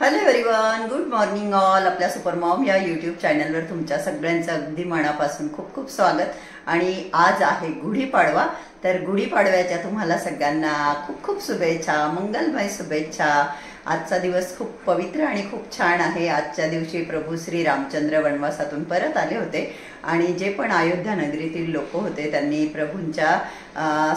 Hello everyone, good morning all. आपल्या super Maugham या YouTube चॅनलवर तुमच्या सगळ्यांचं अगदी मनापासून खूप खूप स्वागत. आणि आज आहे गुढीपाडवा. तर गुढीपाडव्याच्या तुम्हाला सगळ्यांना खूप खूप शुभेच्छा, मंगलमय शुभेच्छा. आजचा दिवस खूप पवित्र आणि खूप छान आहे. आजच्या दिवशी प्रभू श्री रामचंद्र वनवासातून परत आले होते आणि जे पण अयोध्या नगरीतील लोक होते त्यांनी प्रभूंच्या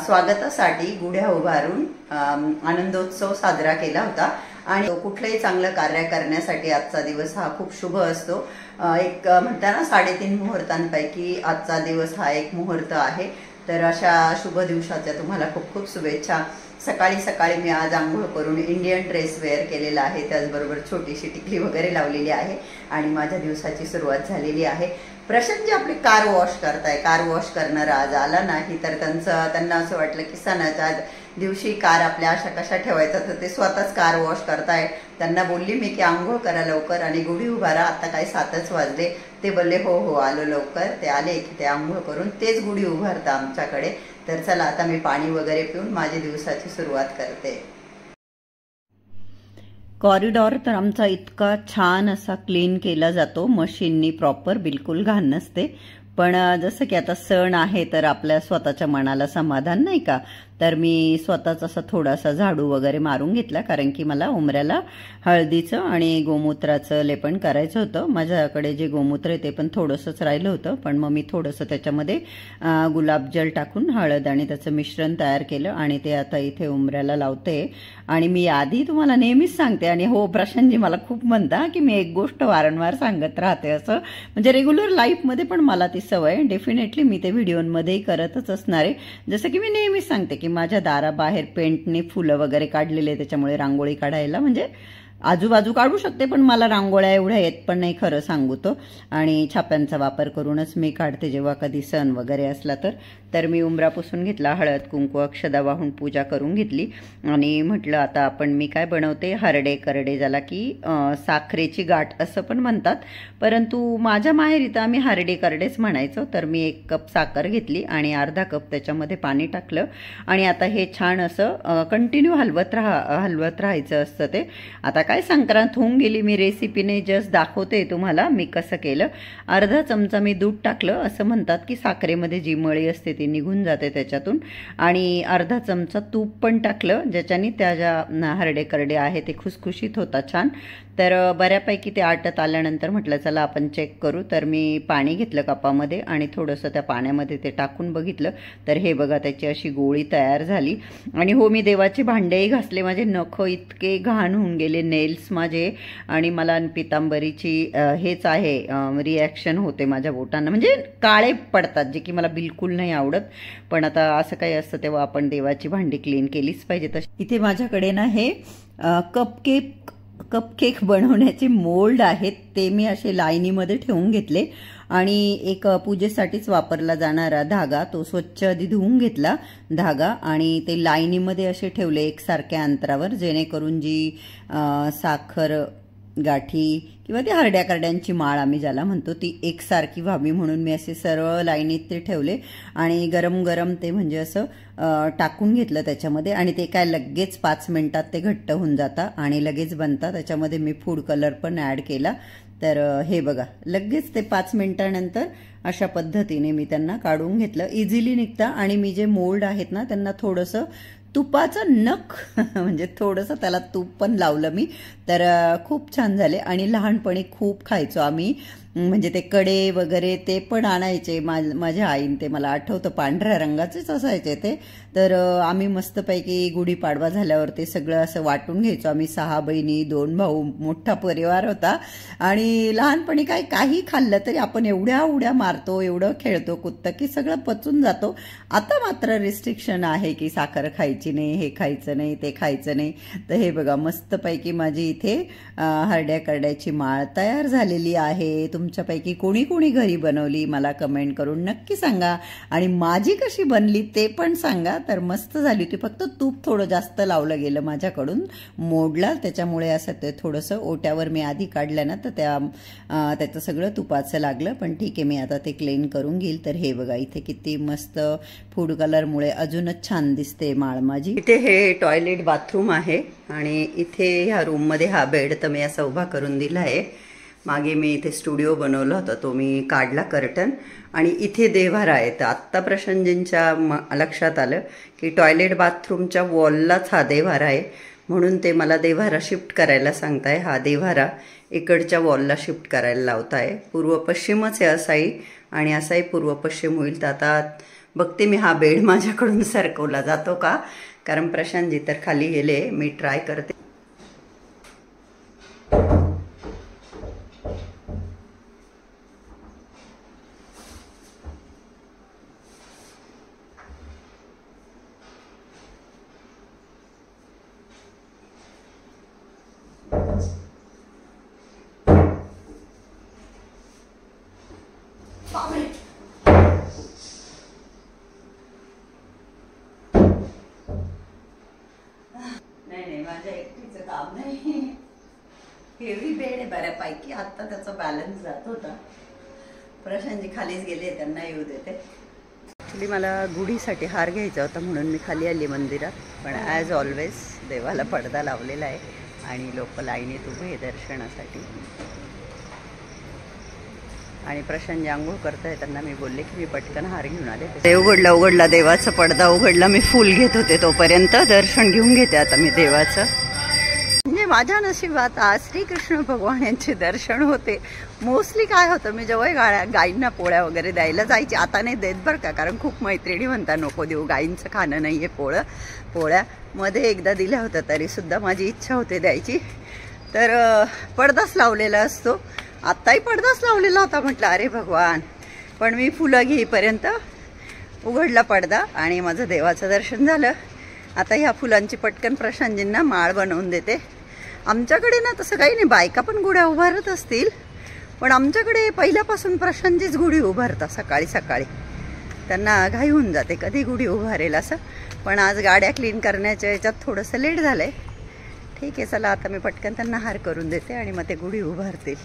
स्वागतासाठी गुढ्या उभारून आनंदोत्सव साजरा केला होता. आणि कुठलंही चांगलं कार्य करण्यासाठी आजचा दिवस हा खूप शुभ असतो. एक म्हणताना 3.5 मुहूर्तांपैकी आजचा दिवस हा एक मुहूर्त आहे. तर अशा शुभ दिवसाच्या तुम्हाला खूप खूप शुभेच्छा. सकाळी सकाळी मी आज आंघोळ करून इंडियन ड्रेस वेअर केलेला आहे, त्याचबरोबर छोटीशी टिकली वगैरे लावलेली आहे आणि माझ्या दिवसाची सुरुवात झालेली आहे. प्रशांत जे आपले कार वॉश करताय, कार वॉश करणारा आज आला नाही तर त्यांना असं वाटलं की सणाच्या दिवशी कार आपल्या अशा कशा ठेवायचा, तर ते स्वतःच कार वॉश करताय. त्यांना बोलली मी की आंघोळ करा लवकर आणि गुढी उभारा. आता काय 7च वाजले. ते बोलले हो हो आलो लवकर. ते आले की ते आंघोळ करून तेच गुढी उभारता आमच्याकडे. तर चला आता मी पाणी वगैरे पिऊन माझी दिवसाची सुरुवात करते. कॉरिडॉर तर आमचा इतका छान असा क्लीन केला जातो मशीननी, प्रॉपर, बिलकुल घाण नसते. पण जसं की आता सण आहे तर आपल्या स्वतःच्या मनाला समाधान नाही का, तर मी स्वतःच असं थोडासा झाडू वगैरे मारून घेतला, कारण की मला उमऱ्याला हळदीचं आणि गोमूत्राचं लेपन करायचं होतं. माझ्याकडे जे गोमूत्र आहे ते पण थोडंसंच राहिलं होतं, पण मग मी थोडंसं त्याच्यामध्ये गुलाबजल टाकून हळद आणि त्याचं मिश्रण तयार केलं आणि ते आता इथे उमऱ्याला लावते. आणि मी आधी तुम्हाला नेहमीच सांगते, आणि हो प्रशांतजी मला खूप म्हणता की मी एक गोष्ट वारंवार सांगत राहते, असं म्हणजे रेग्युलर लाईफमध्ये पण मला ती सवय. डेफिनेटली मी ते व्हिडिओमध्ये करतच असणार आहे. जसं की मी नेहमीच सांगते की माझ्या दाराबाहेर पेंटने फुलं वगैरे काढलेले, त्याच्यामुळे रांगोळी काढायला म्हणजे आजूबाजू काढू शकते, पण मला रांगोळ्या एवढ्या येत पण नाही खरं सांगू तो. आणि छाप्यांचा वापर करूनच मी काढते जेव्हा कधी सण वगैरे असला तर मी उंबरा पुसून घेतला, हळद कुंकू अक्षदा वाहून पूजा करून घेतली आणि म्हटलं आता मी काय बनवते, हरडे करडे, ज्याला की साखरेची गाठ असं पण म्हणतात, परंतु माझ्या माहेरी तर आम्ही हरडे करडेच म्हणायचो. तर मी 1 कप साखर घेतली आणि अर्धा कप त्याच्यामध्ये पाणी टाकलं आणि आता हे छान असं कंटिन्यू हलवत राहायचं असतं ते. आता काय संक्रांत होऊन गेली, मी रेसिपीने जस्ट दाखवते तुम्हाला मी कसं केलं. अर्धा चमचा मी दूध टाकलं. असं म्हणतात की साखरेमध्ये जी मळी असते ती निघून जाते त्याच्यातून. आणि अर्धा चमचा तूप पण टाकलं, ज्याच्याने त्या ज्या हरडे करडे आहे ते खुसखुशीत होतात छान. तर बऱ्यापैकी ते आटत आल्यानंतर म्हटलं चला आपण चेक करू. तर मी पाणी घेतलं कपामध्ये आणि थोडंसं त्या पाण्यामध्ये ते टाकून बघितलं, तर हे बघा त्याची अशी गोळी तयार झाली. आणि हो, मी देवाचे भांडेही घासले, माझे नख इतके घाण होऊन गेले, नेल्स माझे, आणि मला पितांबरीची हेच आहे रिॲक्शन होते माझ्या बोटांना, म्हणजे काळे पडतात, जे की मला बिलकुल नाही आवडत. पण आता असं काही असतं तेव्हा आपण देवाची भांडी क्लीन केलीच पाहिजे. तशी इथे माझ्याकडे ना हे कपकेक बनवण्याचे मोल्ड आहेत, ते मी असे लाईनीमध्ये ठेवून घेतले आणि एक पूजेसाठीच वापरला जाणारा धागा, तो स्वच्छ आधी धुवून घेतला धागा आणि ते लाईनीमध्ये असे ठेवले एकसारख्या अंतरावर, जेणेकरून जी साखर गाठी किंवा ती हरड्या करड्यांची माळ आम्ही ज्याला म्हणतो ती एकसारखी व्हावी म्हणून मी असे सरळ लाईनीत ते ठेवले आणि गरम गरम ते म्हणजे असं टाकून घेतलं त्याच्यामध्ये. आणि ते काय लगेच 5 मिनिटात ते घट्ट होऊन जातात आणि लगेच बनतात. त्याच्यामध्ये मी फूड कलर पण ॲड केला. तर हे बघा लगेच ते 5 मिनिटानंतर अशा पद्धतीने मी त्यांना काढून घेतलं. इझिली निघता. आणि मी जे मोल्ड आहेत ना त्यांना थोडंसं तुपाचं नख म्हणजे थोडंसं त्याला तूप पण लावलं मी, तर खूप छान झाले. आणि लहानपणी खूप खायचो आम्ही, म्हणजे ते कडे वगैरे ते पण आणायचे माझ्या आईन, ते मला आठवतं पांढऱ्या रंगाचेच असायचे ते. तर आम्ही मस्तपैकी गुढीपाडवा झाल्यावर ते सगळं असं वाटून घ्यायचो. आम्ही 6 बहिणी 2 भाऊ, मोठा परिवार होता. आणि लहानपणी काही खाल्लं तरी आपण एवढ्या उड्या मारतो, एवढं खेळतो कुत्तं की सगळं पचून जातो. आता मात्र रिस्ट्रिक्शन आहे की साखर खायची नाही, हे खायचं नाही, ते खायचं नाही. तर हे बघा मस्तपैकी माझी इथे हरड्या करड्याची माळ तयार झालेली आहे. तुमच्यापैकी कोणी कोणी घरी बनवली मला कमेंट करून नक्की सांगा आणि माझी कशी बनली ते पण सांगा. तर मस्त झाली होती, फक्त तूप थोडं जास्त लावलं गेलं माझ्याकडून, मोडला त्याच्यामुळे असं ते थोडंसं ओट्यावर मी आधी काढलं ना तर त्याचं सगळं तुपाचं लागलं. पण ठीक आहे, मी आता ते क्लीन करून घेईल. तर हे बघा इथे किती मस्त फूड कलरमुळे अजूनच छान दिसते माळ माझी. इथे हे टॉयलेट बाथरूम आहे आणि इथे ह्या रूममध्ये हा बेड तर मी असा उभा करून दिला आहे. मागे मी इथे स्टुडिओ बनवला होता तो मी काढला कर्टन आणि इथे देव्हारा आहे. तर आत्ता प्रशांतजींच्या लक्षात आलं की टॉयलेट बाथरूमच्या वॉललाच हा देव्हारा आहे, म्हणून ते मला देव्हारा शिफ्ट करायला सांगताय. हा देव्हारा इकडच्या वॉलला शिफ्ट करायला लावताय. पूर्व पश्चिमच आहे असाही, आणि असाही पूर्व पश्चिम होईल. तर आता बघते मी हा बेड माझ्याकडून सरकवला जातो का, कारण प्रशांतजी तर खाली गेले. मी ट्राय करते. नाही, माझ्या एकटीचं काम नाही. हेवी बेड आहे बऱ्यापैकी. आता त्याचा बॅलन्स जात होता. प्रशांतजी खालीच गेले, त्यांना येऊ देते. ॲक्च्युली मला गुढीसाठी हार घ्यायचा होता म्हणून मी खाली आली मंदिरात. पण ॲज ऑलवेज देवाला पडदा लावलेला आहे आणि लोक लाईनीत उभे आहे दर्शनासाठी. आणि प्रशांतजी आंघोळ करताय, त्यांना मी बोलले की मी पटकन हार घेऊन आले. ते उघडला देवाचा पडदा उघडला. मी फुल घेत होते तोपर्यंत. दर्शन घेऊन घेते आता मी देवाचं. म्हणजे माझ्या नशिबात आज श्रीकृष्ण भगवान यांचे दर्शन होते. मोस्टली काय होतं, मी जेव्हा गाईंना पोळ्या वगैरे द्यायला जायची, आता नाही देत बरं का, कारण खूप मैत्रिणी म्हणता नको देऊ, गाईंचं खाणं नाही आहे पोळ्या. मध्ये एकदा दिल्या होत्या तरीसुद्धा माझी इच्छा होते द्यायची. तर पडदाच लावलेला असतो. आत्ताही पडदाच लावलेला होता. म्हटलं अरे भगवान, पण मी फुलं घेईपर्यंत उघडला पडदा आणि माझं देवाचं दर्शन झालं. आता ह्या फुलांची पटकन प्रशांतजींना माळ बनवून देते. आमच्याकडे ना तसं काही नाही, बायका पण गुढ्या उभारत असतील, पण आमच्याकडे पहिल्यापासून प्रशांतजीच गुढी उभारतात सकाळी सकाळी. त्यांना घाई होऊन जाते कधी गुढी उभारेल असं. पण आज गाड्या क्लीन करण्याच्या याच्यात थोडंसं लेट झालंय. ठीक आहे, चला आता मी पटकन त्यांना हार करून देते आणि मग ते गुढी उभारतील.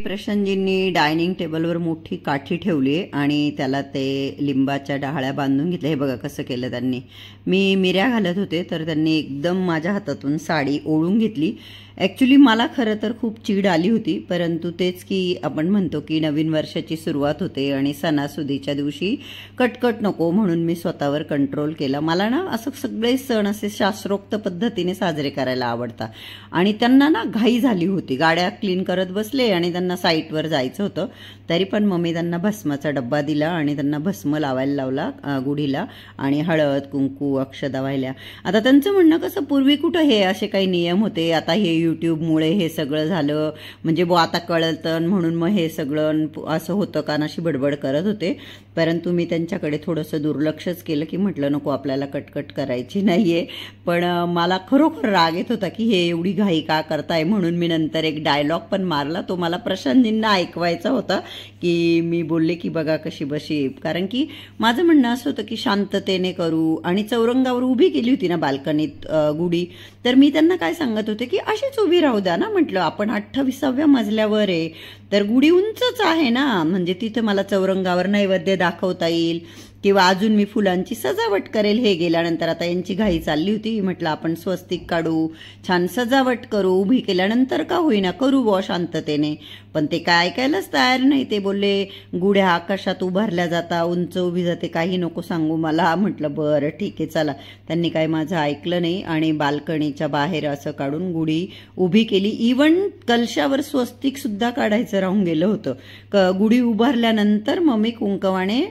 प्रशांतजींनी डायनिंग टेबलवर मोठी काठी ठेवली आणि त्याला ते लिंबाच्या डहाळ्या बांधून घेतल्या. हे बघा कसं केलं त्यांनी. मी मिऱ्या घालत होते तर त्यांनी एकदम माझ्या हातातून साडी ओढून घेतली. ॲक्च्युली मला खरं तर खूप चीड आली होती, परंतु तेच की आपण म्हणतो की नवीन वर्षाची सुरुवात होते आणि सणासुदीच्या दिवशी कटकट नको, म्हणून मी स्वतःवर कंट्रोल केला. मला ना असं सगळे सण असे शास्त्रोक्त पद्धतीने साजरे करायला आवडतात. आणि त्यांना ना घाई झाली होती, गाड्या क्लीन करत बसले आणि त्यांना साईटवर जायचं होतं. तरी पण मम्मी त्यांना भस्माचा डब्बा दिला आणि त्यांना भस्म लावायला लावला गुढीला, आणि हळद कुंकू अक्षदा वाहिल्या. आता त्यांचं म्हणणं कसं, पूर्वी कुठं हे असे काही नियम होते, आता हे यूट्यूबमुळे हे सगळं झालं, म्हणजे आता कळतं म्हणून मग हे सगळं असं होतं का अशी बडबड करत होते. परंतु मी त्यांच्याकडे थोडंसं दुर्लक्षच केलं की म्हटलं नको, आपल्याला कटकट करायची नाहीये. पण मला खरोखर राग येत होता की हे एवढी घाई का करताय, म्हणून मी नंतर एक डायलॉग पण मारला. तो मला प्रशांतजींना ऐकवायचा होता की मी बोलले की बघा कशी बशी, कारण की माझं म्हणणं असं होतं की शांततेने करू. आणि चौरंगावर उभी केली होती ना बाल्कनीत गुढी, तर मी त्यांना काय सांगत होते की अशीच उभी राहू द्या ना, म्हटलं आपण 28व्या मजल्यावर आहे तर गुढी उंचच आहे ना, म्हणजे तिथं मला चौरंगावर नैवेद्य दाखवता येईल किंवा अजून मी फुलांची सजावट करेल. हे गेल्यानंतर आता यांची घाई चालली होती, म्हटलं आपण स्वस्तिक काढू, छान सजावट करू, उभी केल्यानंतर का होईना करू बुवा शांततेने. पण ते काय ऐकायलाच तयार नाही. ते बोलले गुढ्या आकाशात उभारल्या जाता, उंच उभी जाते, काही नको सांगू मला. म्हटलं बरं ठीक आहे चला. त्यांनी काय माझं ऐकलं नाही आणि बाल्कनीच्या बाहेर असं काढून गुढी उभी केली. इवन कलशावर स्वस्तिक सुद्धा काढायचं राहून गेलं होतं. गुढी उभारल्यानंतर मग मी कुंकवाने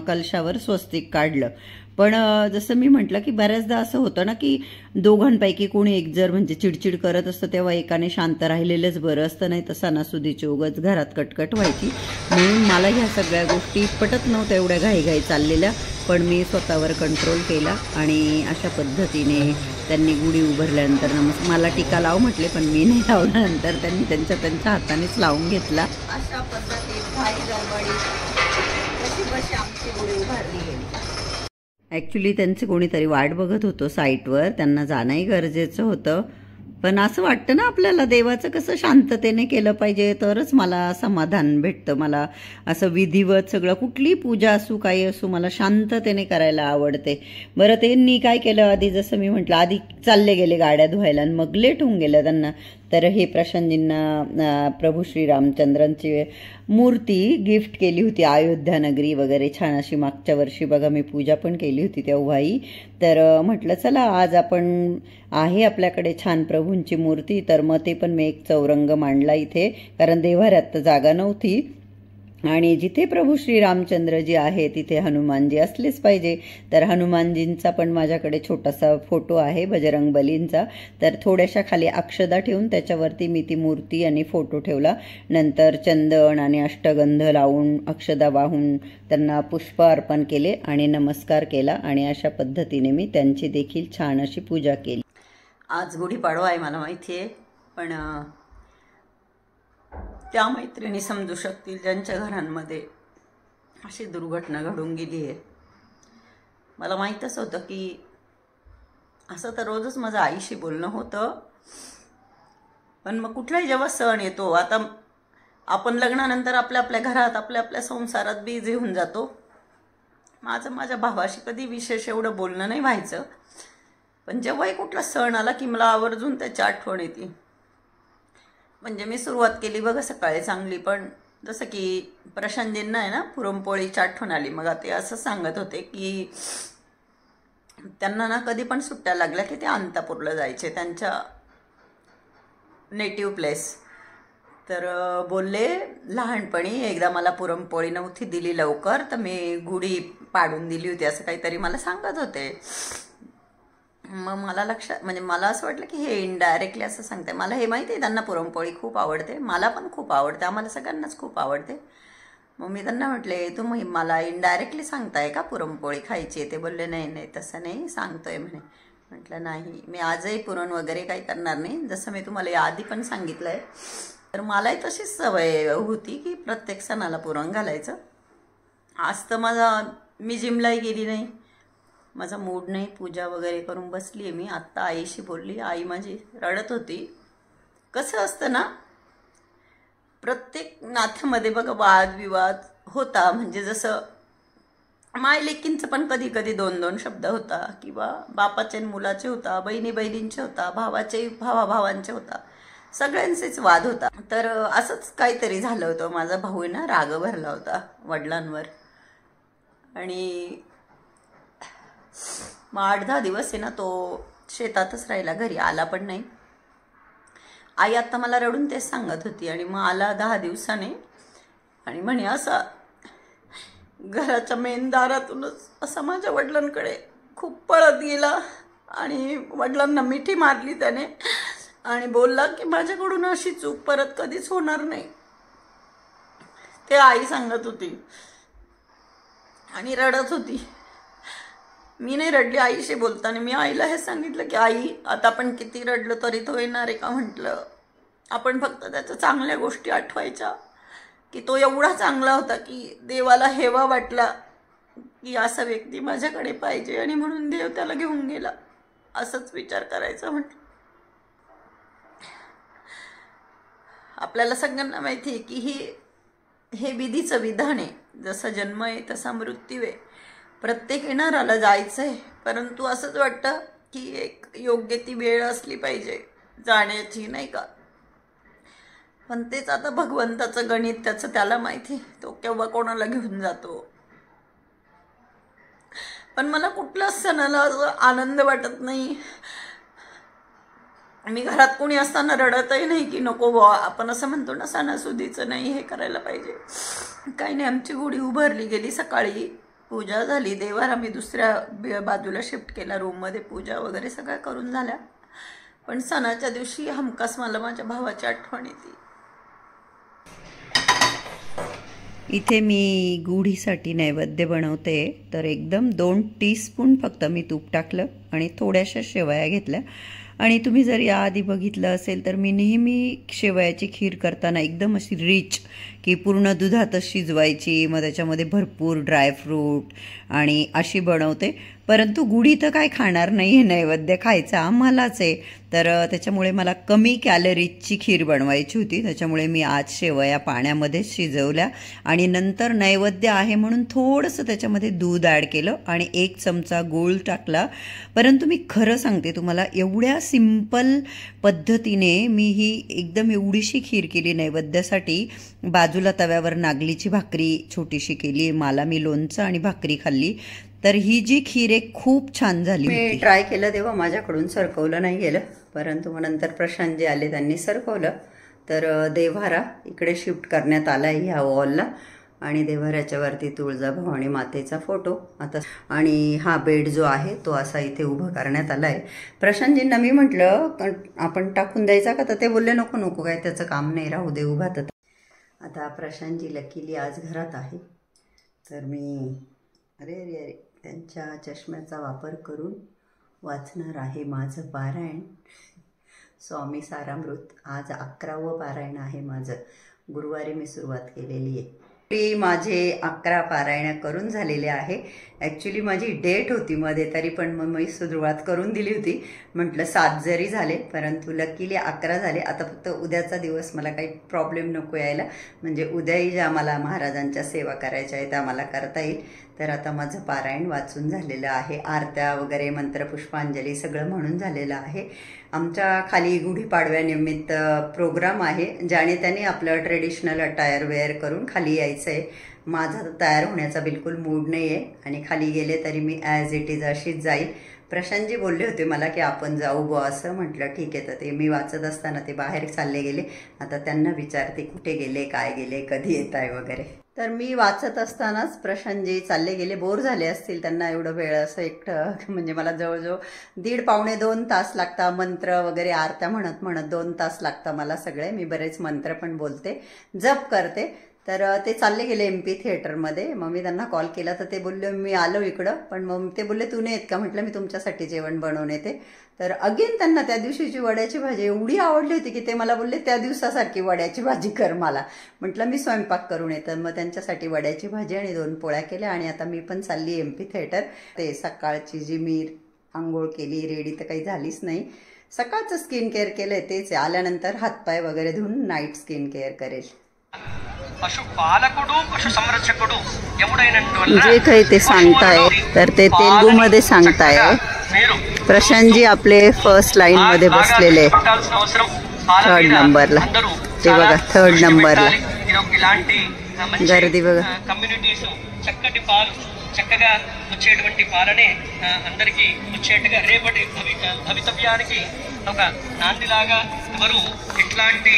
कलशावर स्वस्तिक काढलं. पण जसं मी म्हटलं की बऱ्याचदा असं होतं ना की दोघांपैकी कोणी एक जर म्हणजे चिडचिड करत असतं तेव्हा एकाने शांत राहिलेलंच बरं असतं, नाही तर सणासुदीची उगाच घरात कटकट व्हायची. म्हणून मला ह्या सगळ्या गोष्टी पटत नव्हत्या एवढ्या घाईघाई चाललेल्या. पण मी स्वतःवर कंट्रोल केला आणि अशा पद्धतीने त्यांनी गुढी उभारल्यानंतर मला टीका लाव म्हटले, पण मी नाही लावल्यानंतर त्यांनी त्यांच्या हातानेच लावून घेतला. अशा पद्धतीने आमची गुढी उभारली गेली. ॲक्च्युली त्यांचे कोणीतरी वाट बघत होतं साईटवर, त्यांना जाणंही गरजेचं होतं. पण असं वाटतं ना आपल्याला, देवाचं कसं शांततेने केलं पाहिजे तरच मला समाधान भेटतं. मला असं विधिवत सगळं, कुठली पूजा असू काही असू, मला शांततेने करायला आवडते. बरं, त्यांनी काय केलं, आधी जसं मी म्हटलं, आधी चालले गेले गाड्या धुवायला आणि मग लेट होऊन गेलं त्यांना. तर हे प्रशांतजींना प्रभू श्रीरामचंद्रांची मूर्ती गिफ्ट केली होती, अयोध्या नगरी वगैरे छान अशी. मागच्या वर्षी बघा मी पूजा पण केली होती तेव्हाही. तर म्हटलं चला आज आपण आहे आपल्याकडे छान प्रभूंची मूर्ती, तर मग ते पण मी एक चौरंग मांडला इथे, कारण देव्हाऱ्यात तर जागा नव्हती. आणि जिथे प्रभू श्रीरामचंद्रजी आहे तिथे हनुमानजी असलेच पाहिजे. तर हनुमानजींचा पण माझ्याकडे छोटासा फोटो आहे बजरंग बलींचा. तर थोड्याशा खाली अक्षदा ठेवून त्याच्यावरती मी ती मूर्ती आणि फोटो ठेवला. नंतर चंदन आणि अष्टगंध लावून अक्षदा वाहून त्यांना पुष्प अर्पण केले आणि नमस्कार केला. आणि अशा पद्धतीने मी त्यांची देखील छान अशी पूजा केली. आज गुढीपाडवा आहे मला माहिती आहे, पण त्या मैत्रिणी समजू शकतील ज्यांच्या घरांमध्ये अशी दुर्घटना घडून गेली आहे. मला माहीतच होतं की असं तर रोजच माझं आईशी बोलणं होतं, पण मग कुठलाही जेव्हा सण येतो, आता आपण लग्नानंतर आपल्या आपल्या घरात आपल्या आपल्या संसारात बिझी होऊन जातो. माझ्या भावाशी कधी विशेष एवढं बोलणं नाही व्हायचं, पण जेव्हाही कुठला सण आला की मला आवर्जून त्याची आठवण येते. म्हणजे मी सुरुवात केली बघा सकाळी चांगली, पण जसं की प्रशांतजींना आहे ना पुरणपोळीची आठवण आली. मग ते असं सांगत होते की त्यांना ना कधी पण सुट्ट्या लागल्या की ते अंतापूरला जायचे, त्यांच्या नेटिव्ह प्लेस. तर बोलले लहानपणी एकदा मला पुरणपोळी नव्हती दिली लवकर, तर मी गुढी पाडून दिली होती असं काहीतरी मला सांगत होते. मग मला लक्षात, म्हणजे मला असं वाटलं की हे इनडायरेक्टली असं सांगते. मला हे माहिती आहे त्यांना पुरणपोळी खूप आवडते, मला पण खूप आवडते, आम्हाला सगळ्यांनाच खूप आवडते. मग मी त्यांना म्हटले तुम्ही मला इनडायरेक्टली सांगताय का पुरणपोळी खायची आहे? ते बोलले नाही नाही तसं नाही सांगतोय म्हणे. म्हटलं नाही, मी आजही पुरण वगैरे काही करणार नाही, जसं मी तुम्हाला याआधी पण सांगितलं आहे. तर मलाही तशीच सवय होती की प्रत्येक सणाला पुरण घालायचं. आज तर मी जिमलाही गेली नाही, माझा मूड नाही, पूजा वगैरे करून बसली आहे मी. आत्ता आईशी बोलली, आई माझी रडत होती. कसं असतं ना, प्रत्येक नात्यामध्ये बघा वादविवाद होता. म्हणजे जसं मायलेकींचं पण कधी कधी 2-2 शब्द होता, किंवा बापाचे मुलाचे होता, बहिणी बहिणींचे होता, भावाचे भावाभावांचे होता, सगळ्यांचेच वाद होता. तर असंच काहीतरी झालं होतं. माझा भाऊ ना राग भरला होता वडिलांवर, आणि मग 8-10 दिवस आहे ना तो शेतातच राहिला, घरी आला पण नाही. आई आता मला रडून तेच सांगत होती. आणि मग आला 10 दिवसाने आणि म्हणे असा घराच्या मेन दारातूनच असा माझ्या वडिलांकडे खूप पळत गेला आणि वडिलांना मिठी मारली त्याने आणि बोलला की माझ्याकडून अशी चूक परत कधीच होणार नाही. ते आई सांगत होती आणि रडत होती. मी नाही रडली आईशी बोलताना. मी आईला हे सांगितलं की आई आता आपण किती रडलो तरी तो येणार आहे का? म्हटलं आपण फक्त त्याच्या चांगल्या गोष्टी आठवायच्या, की तो एवढा चांगला होता की देवाला हेवा वाटला की असा व्यक्ती माझ्याकडे पाहिजे आणि म्हणून देव त्याला घेऊन गेला, असंच विचार करायचा. म्हटलं आपल्याला सगळ्यांना माहिती आहे की हे विधीचं विधान आहे. जसा जन्म आहे तसा मृत्यू आहे. प्रत्येक येणाराला जायचं आहे, परंतु असंच वाटतं की एक योग्य ती वेळ असली पाहिजे जाण्याची, नाही का? पण तेच आता भगवंताचं गणित, त्याचं त्याला माहिती, तो केव्हा कोणाला घेऊन जातो. पण मला कुठल्याच सणाला आनंद वाटत नाही. मी घरात कोणी असताना रडतही नाही की नको बुवा, आपण असं म्हणतो ना सणासुदीचं नाही हे करायला पाहिजे. काही नाही, आमची गुढी उभारली गेली, सकाळी पूजा झाली, देवार आम्ही दुसऱ्या बाजूला शिफ्ट केला रूममध्ये, पूजा वगैरे सगळ्या करून झाल्या. पण सणाच्या दिवशी हमखास मला माझ्या भावाची आठवण येते. इथे मी गुढीसाठी नैवेद्य बनवते, तर एकदम 2 टीस्पून फक्त मी तूप टाकलं आणि थोड्याशा शेवया घेतल्या. आणि तुम्ही जर याआधी बघितलं असेल तर मी नेहमी शेवयाची खीर करताना एकदम अशी रिच की पूर्ण दुधातच शिजवायची, मग त्याच्यामध्ये भरपूर ड्रायफ्रूट आणि अशी बनवते. परंतु गुढी तर काय खाणार नाही आहे, नैवेद्य खायचा आम्हालाच आहे, तर त्याच्यामुळे मला कमी कॅलरीजची खीर बनवायची होती. त्याच्यामुळे मी आज शेवया पाण्यामध्येच शिजवल्या आणि नंतर नैवेद्य आहे म्हणून थोडंसं त्याच्यामध्ये दूध ॲड केलं आणि 1 चमचा गूळ टाकला. परंतु मी खरं सांगते तुम्हाला, एवढ्या सिंपल पद्धतीने मी ही एकदम एवढीशी खीर केली नैवेद्यासाठी. बाजूला तव्यावर नागलीची भाकरी छोटीशी केली, मला मी लोणचं आणि भाकरी खाल्ली. तर ही जी खीर आहे खूप छान झाली. मी ट्राय केलं तेव्हा माझ्याकडून सरकवलं नाही गेलं, परंतु मग नंतर प्रशांत जे आले त्यांनी सरकवलं. तर देव्हारा इकडे शिफ्ट करण्यात आला आहे ह्या वॉलला आणि देव्हाऱ्याच्या वरती तुळजाभवानी मातेचा फोटो आता, आणि हा बेड जो आहे तो असा इथे उभा करण्यात आला आहे. प्रशांतजींना मी म्हटलं आपण टाकून द्यायचा का, तर ते बोलले नको नको, काय त्याचं काम नाही, राहू दे उभा. तर आता प्रशांतजी लकीली आज घरात आहे, तर मी अरे त्यांच्या चष्म्याचा वापर करून वाचणार आहे माझं पारायण. स्वामी सारामृत आज 11वं पारायण आहे माझं. गुरुवारी मी सुरुवात केलेली आहे. माझे 11 पारायण करून झालेले आहे. ॲक्च्युली माझी डेट होती मध्ये, तरी पण मग मी सुरुवात करून दिली होती. म्हटलं 7 जरी झाले, परंतु लकीली 11 झाले. आता फक्त उद्याचा दिवस मला काही प्रॉब्लेम नको यायला, म्हणजे उद्याही ज्या मला महाराजांच्या सेवा करायच्या आहेत त्या मला करता येईल. तर आता माझं पारायण वाचून झालेलं आहे. आरत्या वगैरे मंत्रपुष्पांजली सगळं म्हणून झालेलं आहे. आमच्या खाली गुढीपाडव्यानिमित्त प्रोग्राम आहे, ज्याने त्याने आपलं ट्रेडिशनल अटायर वेअर करून खाली यायचं आहे. माझा तयार होण्याचा बिलकुल मूड नाही आहे आणि खाली गेले तरी मी ॲज इट इज अशीच जाईल. प्रशांतजी बोलले होते मला की आपण जाऊ बो असं. म्हटलं ठीक आहे. तर ते मी वाचत असताना ते बाहेर चालले गेले. आता त्यांना विचारते कुठे गेले, काय गेले, कधी येत आहे वगैरे. तर मी वाचत असतानाच प्रशांतजी चालले गेले. बोर झाले असतील, त्यांना एवढं वेळ असं एकटं, म्हणजे मला जवळजवळ 1.5-2 तास लागता. मंत्र वगैरे आरत्या म्हणत म्हणत 2 तास लागता मला सगळे. मी बरेच मंत्र पण बोलते, जप करते. तर ते चालले गेले MP थिएटरमध्ये. मग मी त्यांना कॉल केला तर ते बोलले मी आलो इकडं, पण मग ते बोलले तू नाही येत का. म्हटलं मी तुमच्यासाठी जेवण बनवून येते. तर अगेन त्यांना त्या दिवशीची वड्याची भाजी एवढी आवडली होती की ते मला बोलले त्या दिवसासारखी वड्याची भाजी कर मला. म्हटलं मी स्वयंपाक करून येतं. मग त्यांच्यासाठी वड्याची भाजी आणि 2 पोळ्या केल्या आणि आता मी पण चालली MP थिएटर. ते सकाळची जी मी आंघोळ केली, रेडी तर काही झालीच नाही. सकाळचं स्किन केअर केलंय तेच, आल्यानंतर हातपाय वगैरे धुवून नाईट स्किन केअर करेल. जे काही ते सांगताय तर ते तेलुगूमध्ये सांगताय. प्रशांतजी आपले फर्स्ट लाईन मध्ये बसलेले 3rd नंबरला. ते बघा 3rd नंबरला गर्दी बघा. చక్కగా వచ్చేటువంటి పాలనే అందరికీ వచ్చేట్టుగా రేపటి భవితవ్యానికి ఒక నాందిలాగా ఎవరు ఇట్లాంటి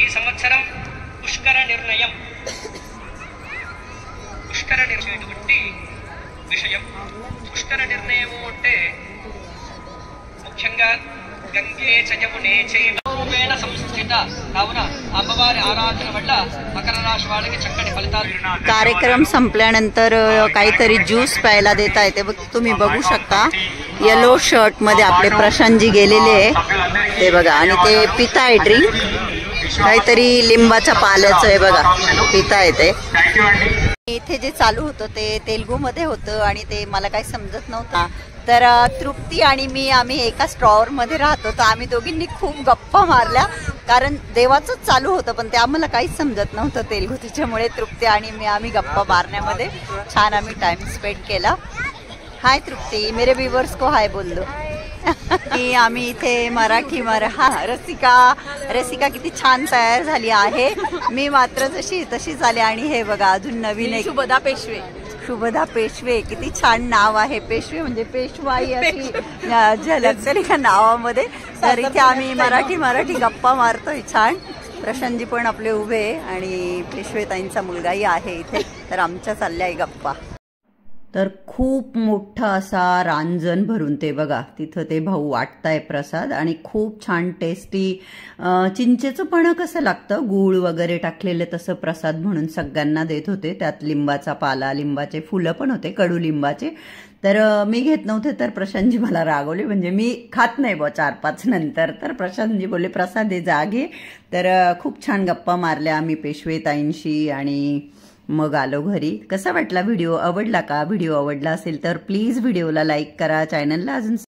ఈ సంవత్సరం పుష్కర నిర్ణయటువంటి విషయం. పుష్కర నిర్ణయము అంటే ముఖ్యంగా గంగే చయమునే చైవేణ సంస్థిత కావున అమ్మవారి ఆరాధన వల్ల మకర రాశి వాళ్ళకి చక్కటి ఫలితాలు. कार्यक्रम संपल्यानंतर काहीतरी ज्यूस प्यायला देता येते. तुम्ही बघू शकता येलो शर्ट मध्ये आपले प्रशांतजी गेलेले ते बघा, आणि ते पिताय ड्रिंक, काहीतरी लिंबाच्या पाल्याचं आहे बघा, पिता येते. इथे जे चालू होतं ते तेलुगूमध्ये होतं आणि ते मला काही समजत नव्हतं. तर तृप्ती आणि मी आम्ही एका स्टॉवर मध्ये राहतो, तर आम्ही दोघींनी खूप गप्पा मारल्या, कारण देवाचंच चालू होतं पण ते आम्हाला काहीच समजत नव्हतं तेलुगू. त्याच्यामुळे तृप्ती आणि मी आम्ही गप्पा मारण्यामध्ये छान आम्ही टाइम स्पेंड केला. हाय तृप्ती, मेरे व्ह्यूअर्स को हाय बोल दो. आम्ही इथे मराठी रसिका किती छान तयार झाली आहे. मी मात्र तशी झाली. आणि हे बघा अजून नवीन एक शुभदा पेशवे, किती छान नाव आहे. पेशवे म्हणजे पेशवाई अशी झलक का नावामध्ये. तर इथे आम्ही मराठी गप्पा मारतोय छान. प्रशांतजी पण आपले उभे आणि पेशवेताईंचा मुलगाही आहे इथे. तर आमच्या चालल्या आहे गप्पा. तर खूप मोठा असा रांजण भरून ते बघा तिथं ते भाऊ वाटताय प्रसाद आणि खूप छान टेस्टी चिंचेचं पण कसं लागतं गूळ वगैरे टाकलेले तसं प्रसाद म्हणून सगळ्यांना देत होते. त्यात लिंबाचा पाला लिंबाचे फुलं पण होते कडुलिंबाचे. तर मी घेत नव्हते तर प्रशांतजी मला रागवले म्हणजे मी खात नाही बा 4-5 नंतर. तर प्रशांतजी बोलले प्रसाद दे जा घे. तर खूप छान गप्पा मारल्या आम्ही पेशवेताईंशी आणि मग आलो घरी. कसा वाटला व्हिडिओ आवडला का? व्हिडिओ आवडला असेल तर प्लीज व्हिडिओला लाईक करा. चॅनलला अजून